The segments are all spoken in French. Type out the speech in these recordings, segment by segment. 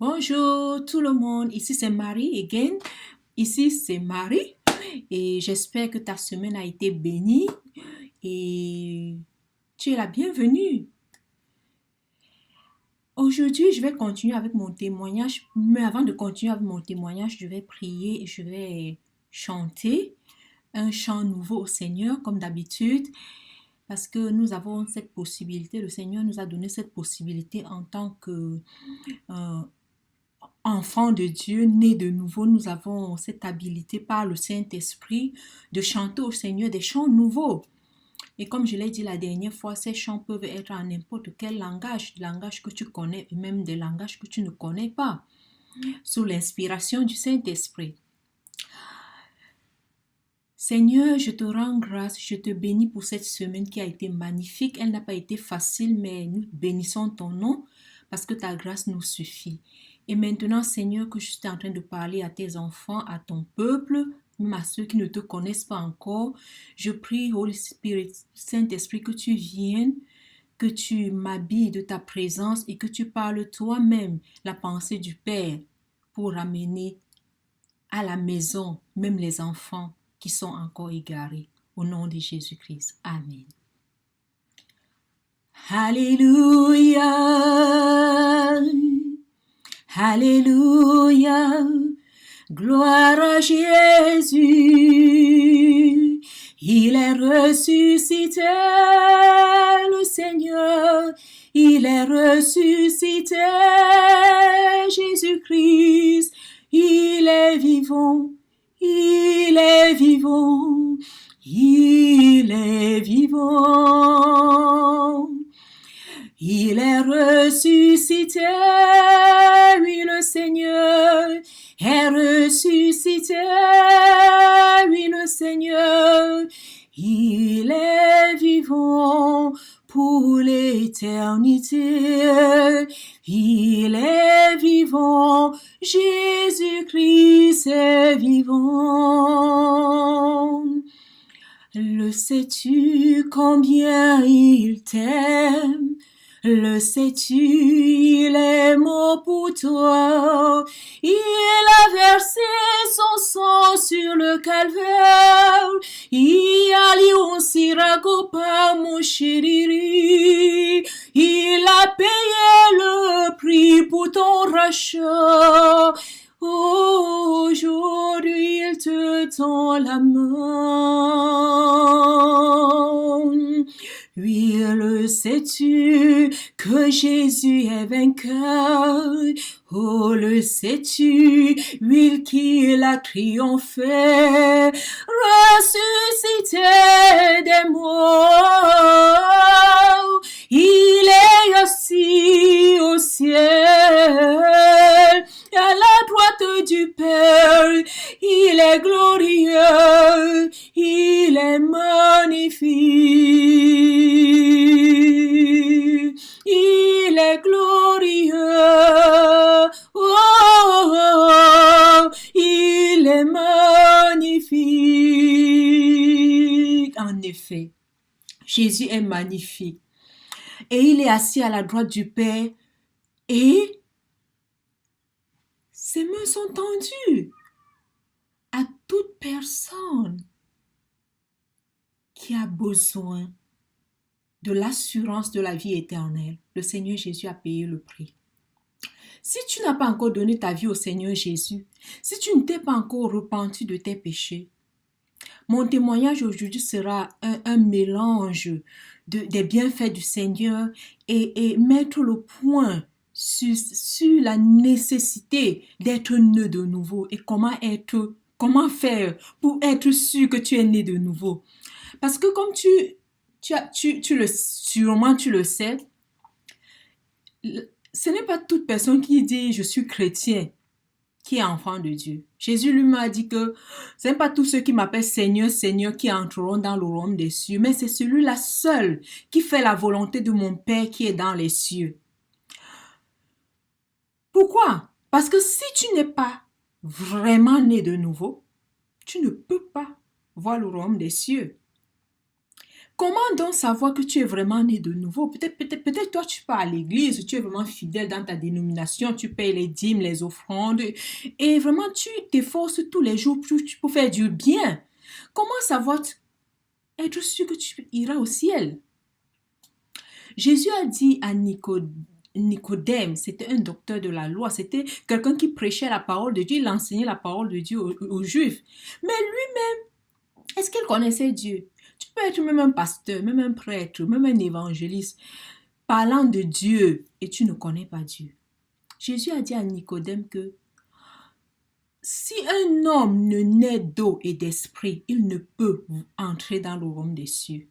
Bonjour tout le monde, ici c'est Marie again. Ici c'est Marie et j'espère que ta semaine a été bénie et tu es la bienvenue. Aujourd'hui, je vais continuer avec mon témoignage, mais avant de continuer avec mon témoignage, je vais prier et je vais chanter un chant nouveau au Seigneur comme d'habitude parce que nous avons cette possibilité, le Seigneur nous a donné cette possibilité en tant que euh, enfants de Dieu, nés de nouveau, nous avons cette habilité par le Saint-Esprit de chanter au Seigneur des chants nouveaux. Et comme je l'ai dit la dernière fois, ces chants peuvent être en n'importe quel langage, des langages que tu connais et même des langages que tu ne connais pas, sous l'inspiration du Saint-Esprit. Seigneur, je te rends grâce, je te bénis pour cette semaine qui a été magnifique. Elle n'a pas été facile, mais nous bénissons ton nom parce que ta grâce nous suffit. Et maintenant, Seigneur, que je suis en train de parler à tes enfants, à ton peuple, même à ceux qui ne te connaissent pas encore, je prie, Holy Spirit, Saint-Esprit, que tu viennes, que tu m'habilles de ta présence et que tu parles toi-même la pensée du Père pour amener à la maison, même les enfants qui sont encore égarés. Au nom de Jésus-Christ. Amen. Alléluia. Alléluia. Gloire à Jésus. Il est ressuscité, le Seigneur. Il est ressuscité, Jésus-Christ. Il est vivant. Il est vivant, il est vivant. Il est ressuscité, oui le Seigneur est ressuscité, oui le Seigneur. Il est vivant pour l'éternité. Il est vivant, Jésus-Christ est vivant. Le sais-tu combien il t'aime? Le sais-tu, il est mort pour toi. Il a versé son sang sur le calvaire. Il a lié sirago par mon chéri. Il a payé le prix pour ton rachat. Aujourd'hui, il te tend la main. Oui, le sais-tu que Jésus est vainqueur? Oh, le sais-tu, oui, qu'il a triomphé, ressuscité des morts. Il est assis au ciel, à la droite du Père. Il est glorieux, il est magnifique. Il est glorieux, oh, il est magnifique. En effet, Jésus est magnifique. Et il est assis à la droite du Père et ses mains sont tendues à toute personne qui a besoin de l'assurance de la vie éternelle. Le Seigneur Jésus a payé le prix. Si tu n'as pas encore donné ta vie au Seigneur Jésus, si tu ne t'es pas encore repenti de tes péchés, mon témoignage aujourd'hui sera un mélange des bienfaits du Seigneur et mettre le point sur la nécessité d'être né de nouveau et comment faire pour être sûr que tu es né de nouveau. Parce que comme sûrement tu le sais, ce n'est pas toute personne qui dit je suis chrétien qui est enfant de Dieu. Jésus lui m'a dit que ce n'est pas tous ceux qui m'appellent Seigneur, Seigneur qui entreront dans le royaume des cieux, mais c'est celui-là seul qui fait la volonté de mon Père qui est dans les cieux. Pourquoi? Parce que si tu n'es pas vraiment né de nouveau, tu ne peux pas voir le royaume des cieux. Comment donc savoir que tu es vraiment né de nouveau? Peut-être toi, tu pars à l'église, tu es vraiment fidèle dans ta dénomination, tu payes les dîmes, les offrandes, et vraiment tu t'efforces tous les jours pour faire du bien. Comment savoir être sûr que tu iras au ciel? Jésus a dit à Nicodème, c'était un docteur de la loi, c'était quelqu'un qui prêchait la parole de Dieu, il enseignait la parole de Dieu aux Juifs. Mais lui-même, est-ce qu'il connaissait Dieu? Tu peux être même un pasteur, même un prêtre, même un évangéliste, parlant de Dieu et tu ne connais pas Dieu. Jésus a dit à Nicodème que si un homme ne naît d'eau et d'esprit, il ne peut entrer dans le royaume des cieux.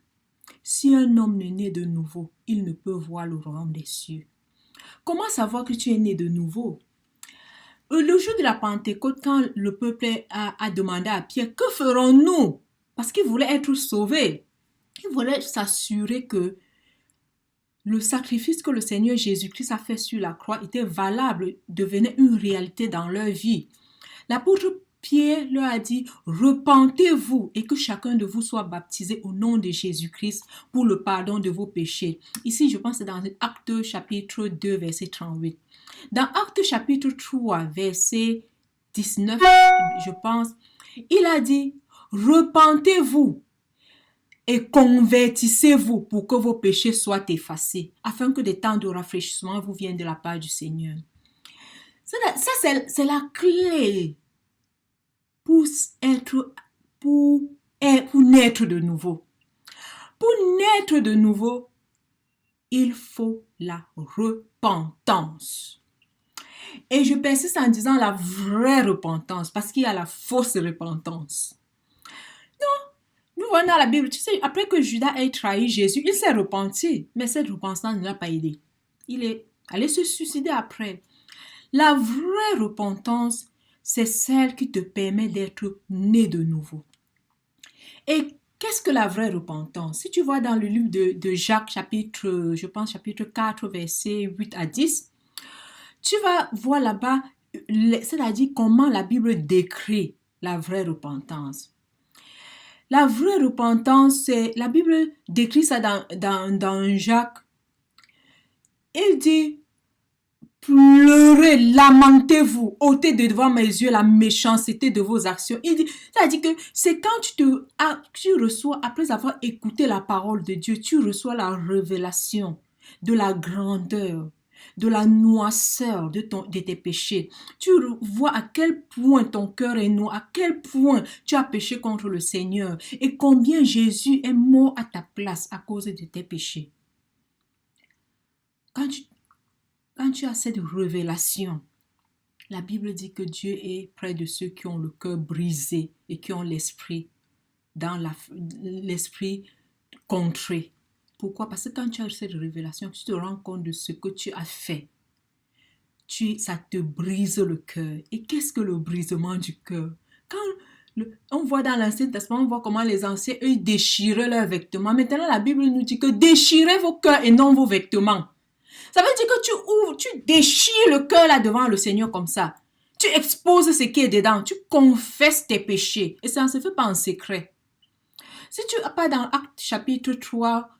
Si un homme ne naît de nouveau, il ne peut voir le royaume des cieux. Comment savoir que tu es né de nouveau? Le jour de la Pentecôte, quand le peuple a demandé à Pierre, que ferons-nous? Parce qu'il voulait être sauvé. Il voulait s'assurer que le sacrifice que le Seigneur Jésus-Christ a fait sur la croix était valable, devenait une réalité dans leur vie. L'apôtre Pierre leur a dit, repentez-vous et que chacun de vous soit baptisé au nom de Jésus-Christ pour le pardon de vos péchés. Ici, je pense que c'est dans Actes chapitre 2, verset 38. Dans Actes chapitre 3, verset 19, je pense, il a dit, repentez-vous et convertissez-vous pour que vos péchés soient effacés, afin que des temps de rafraîchissement vous viennent de la part du Seigneur. Ça c'est la clé pour naître de nouveau. Pour naître de nouveau, il faut la repentance. Et je persiste en disant la vraie repentance, parce qu'il y a la fausse repentance. Non, nous voyons dans la Bible, tu sais, après que Judas ait trahi Jésus, il s'est repenti, mais cette repentance ne l'a pas aidé. Il est allé se suicider après. La vraie repentance, c'est celle qui te permet d'être né de nouveau. Et qu'est-ce que la vraie repentance? Si tu vois dans le livre de Jacques, chapitre 4, versets 8 à 10, tu vas voir là-bas, c'est-à-dire comment la Bible décrit la vraie repentance. La vraie repentance, c'est la Bible décrit ça dans Jacques. Il dit, pleurez, lamentez-vous, ôtez de devant mes yeux la méchanceté de vos actions. Il dit, c'est-à-dire que c'est quand tu reçois, après avoir écouté la parole de Dieu, tu reçois la révélation de la grandeur, de la noirceur de tes péchés. Tu vois à quel point ton cœur est noir, à quel point tu as péché contre le Seigneur et combien Jésus est mort à ta place à cause de tes péchés. Quand tu as cette révélation, la Bible dit que Dieu est près de ceux qui ont le cœur brisé et qui ont l'esprit contré. Pourquoi? Parce que quand tu as cette révélation, tu te rends compte de ce que tu as fait. Ça te brise le cœur. Et qu'est-ce que le brisement du cœur? On voit dans l'Ancien Testament, on voit comment les anciens, eux, déchiraient leurs vêtements. Maintenant, la Bible nous dit que déchirez vos cœurs et non vos vêtements. Ça veut dire que tu déchires le cœur là devant le Seigneur comme ça. Tu exposes ce qui est dedans. Tu confesses tes péchés. Et ça ne se fait pas en secret. Si tu n'as pas dans Actes chapitre 3,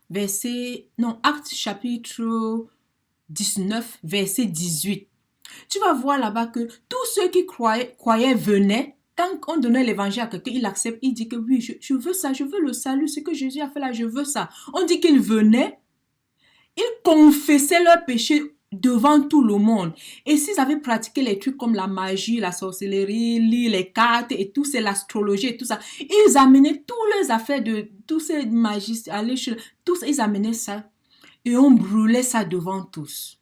Actes chapitre 19, verset 18, tu vas voir là-bas que tous ceux qui croyaient venaient. Quand on donnait l'évangile à quelqu'un, il accepte, il dit que oui, je veux ça, je veux le salut, ce que Jésus a fait là, je veux ça. On dit qu'ils venaient. Ils confessaient leurs péchés devant tout le monde. Et s'ils avaient pratiqué les trucs comme la magie, la sorcellerie, lire les cartes et tout, c'est l'astrologie et tout ça, ils amenaient toutes les affaires de tous ces magistes, tous ils amenaient ça et on brûlait ça devant tous.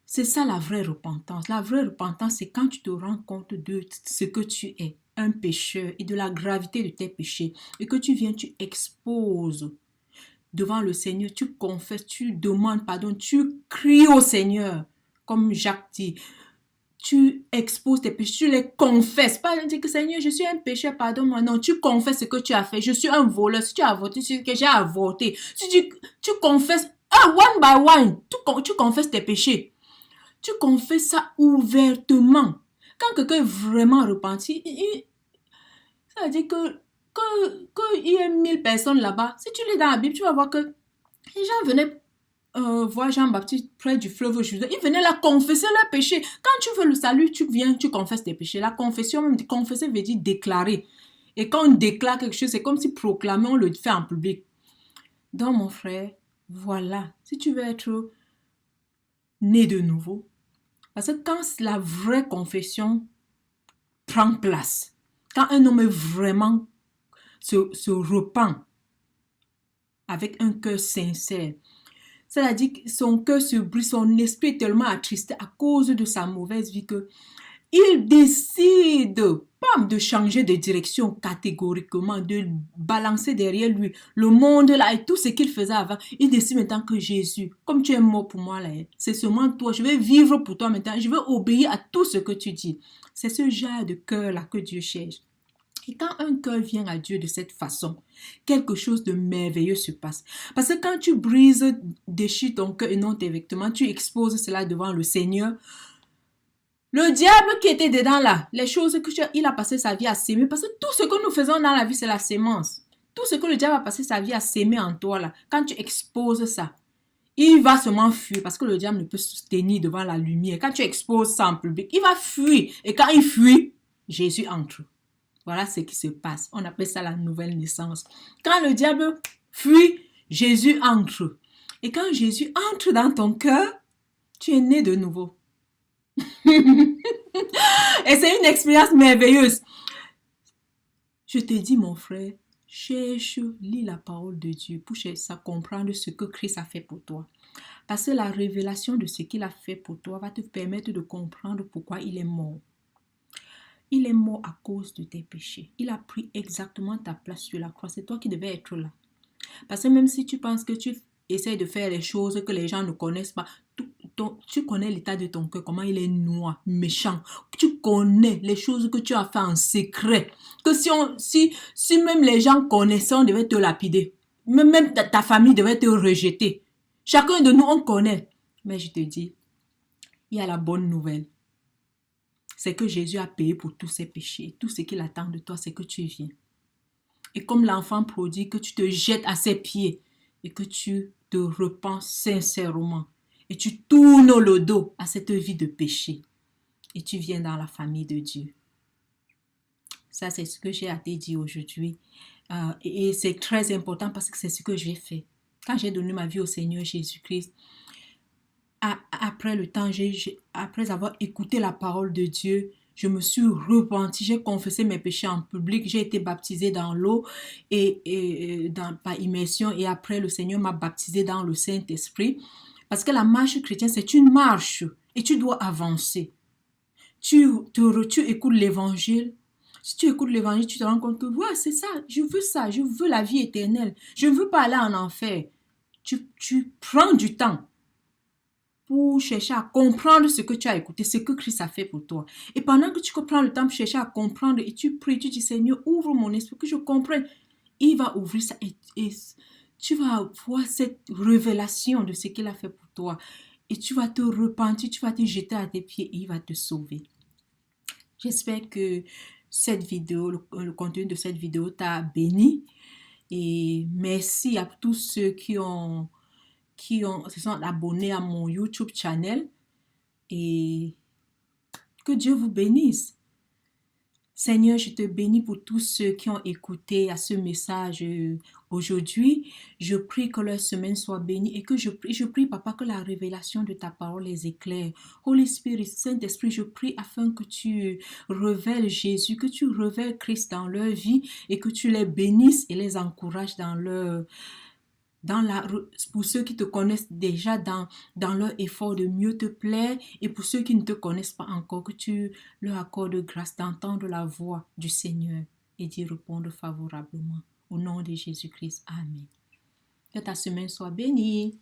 C'est ça la vraie repentance. La vraie repentance, c'est quand tu te rends compte de ce que tu es, un pécheur, et de la gravité de tes péchés, et que tu viens, tu exposes devant le Seigneur, tu confesses, tu demandes pardon, tu cries au Seigneur, comme Jacques dit. Tu exposes tes péchés, tu les confesses. Pas dire que Seigneur, je suis un pécheur, pardonne-moi. Non, tu confesses ce que tu as fait. Je suis un voleur. Si tu as avorté, c'est ce que j'ai avorté. Tu confesses, one by one, tu confesses tes péchés. Tu confesses ça ouvertement. Quand quelqu'un est vraiment repenti, ça veut dire que qu'il y ait 1000 personnes là-bas, si tu lis dans la Bible, tu vas voir que les gens venaient voir Jean-Baptiste près du fleuve Jourdain. Ils venaient là confesser leurs péchés. Quand tu veux le salut, tu viens, tu confesses tes péchés. La confession, même confesser veut dire déclarer. Et quand on déclare quelque chose, c'est comme si proclamer, on le fait en public. Donc, mon frère, voilà. Si tu veux être né de nouveau, parce que quand la vraie confession prend place, quand un homme vraiment se repent avec un cœur sincère, c'est-à-dire que son cœur se brise, son esprit est tellement attristé à cause de sa mauvaise vie que il décide de changer de direction catégoriquement, de balancer derrière lui le monde là et tout ce qu'il faisait avant. Il décide maintenant que Jésus, comme tu es mort pour moi là, c'est seulement toi, je vais vivre pour toi maintenant, je vais obéir à tout ce que tu dis. C'est ce genre de cœur là que Dieu cherche. Et quand un cœur vient à Dieu de cette façon, quelque chose de merveilleux se passe. Parce que quand tu brises, déchires ton cœur et non tes vêtements, tu exposes cela devant le Seigneur. Le diable qui était dedans là, les choses qu'il a passé sa vie à s'aimer, parce que tout ce que nous faisons dans la vie, c'est la sémence. Tout ce que le diable a passé sa vie à s'aimer en toi là, quand tu exposes ça, il va seulement fuir parce que le diable ne peut se tenir devant la lumière. Quand tu exposes ça en public, il va fuir. Et quand il fuit, Jésus entre. Voilà ce qui se passe. On appelle ça la nouvelle naissance. Quand le diable fuit, Jésus entre. Et quand Jésus entre dans ton cœur, tu es né de nouveau. Et c'est une expérience merveilleuse. Je te dis, mon frère, cherche, lis la parole de Dieu pour chercher à comprendre ce que Christ a fait pour toi. Parce que la révélation de ce qu'il a fait pour toi va te permettre de comprendre pourquoi il est mort. Il est mort à cause de tes péchés. Il a pris exactement ta place sur la croix. C'est toi qui devais être là. Parce que même si tu penses que tu essaies de faire les choses que les gens ne connaissent pas, tu connais l'état de ton cœur, comment il est noir, méchant. Tu connais les choses que tu as fait en secret. Que si même les gens connaissaient, on devait te lapider. Même ta famille devait te rejeter. Chacun de nous, on connaît. Mais je te dis, il y a la bonne nouvelle. C'est que Jésus a payé pour tous ses péchés. Tout ce qu'il attend de toi, c'est que tu viens. Et comme l'enfant prodigue, que tu te jettes à ses pieds et que tu te repens sincèrement. Et tu tournes le dos à cette vie de péché. Et tu viens dans la famille de Dieu. Ça, c'est ce que j'ai à te dire aujourd'hui. Et c'est très important parce que c'est ce que j'ai fait. Quand j'ai donné ma vie au Seigneur Jésus-Christ, après le temps, après avoir écouté la parole de Dieu, je me suis repentie, j'ai confessé mes péchés en public, j'ai été baptisée dans l'eau par immersion et après le Seigneur m'a baptisée dans le Saint-Esprit. Parce que la marche chrétienne, c'est une marche et tu dois avancer. Tu écoutes l'évangile. Si tu écoutes l'évangile, tu te rends compte que ouais, c'est ça, je veux la vie éternelle. Je ne veux pas aller en enfer. Tu prends du temps pour chercher à comprendre ce que tu as écouté, ce que Christ a fait pour toi. Et pendant que tu prends le temps pour chercher à comprendre et tu pries, tu dis Seigneur, ouvre mon esprit, que je comprenne. Il va ouvrir ça et tu vas voir cette révélation de ce qu'il a fait pour toi. Et tu vas te repentir, tu vas te jeter à tes pieds et il va te sauver. J'espère que cette vidéo, le contenu de cette vidéo t'a béni. Et merci à tous ceux qui se sont abonnés à mon YouTube channel. Et que Dieu vous bénisse. Seigneur, je te bénis pour tous ceux qui ont écouté à ce message aujourd'hui. Je prie que leur semaine soit bénie et que je prie, Papa, que la révélation de ta parole les éclaire. Holy Spirit, Saint-Esprit, je prie afin que tu révèles Jésus, que tu révèles Christ dans leur vie et que tu les bénisses et les encourages pour ceux qui te connaissent déjà dans leur effort de mieux te plaire et pour ceux qui ne te connaissent pas encore, que tu leur accordes grâce d'entendre la voix du Seigneur et d'y répondre favorablement. Au nom de Jésus-Christ, Amen. Que ta semaine soit bénie.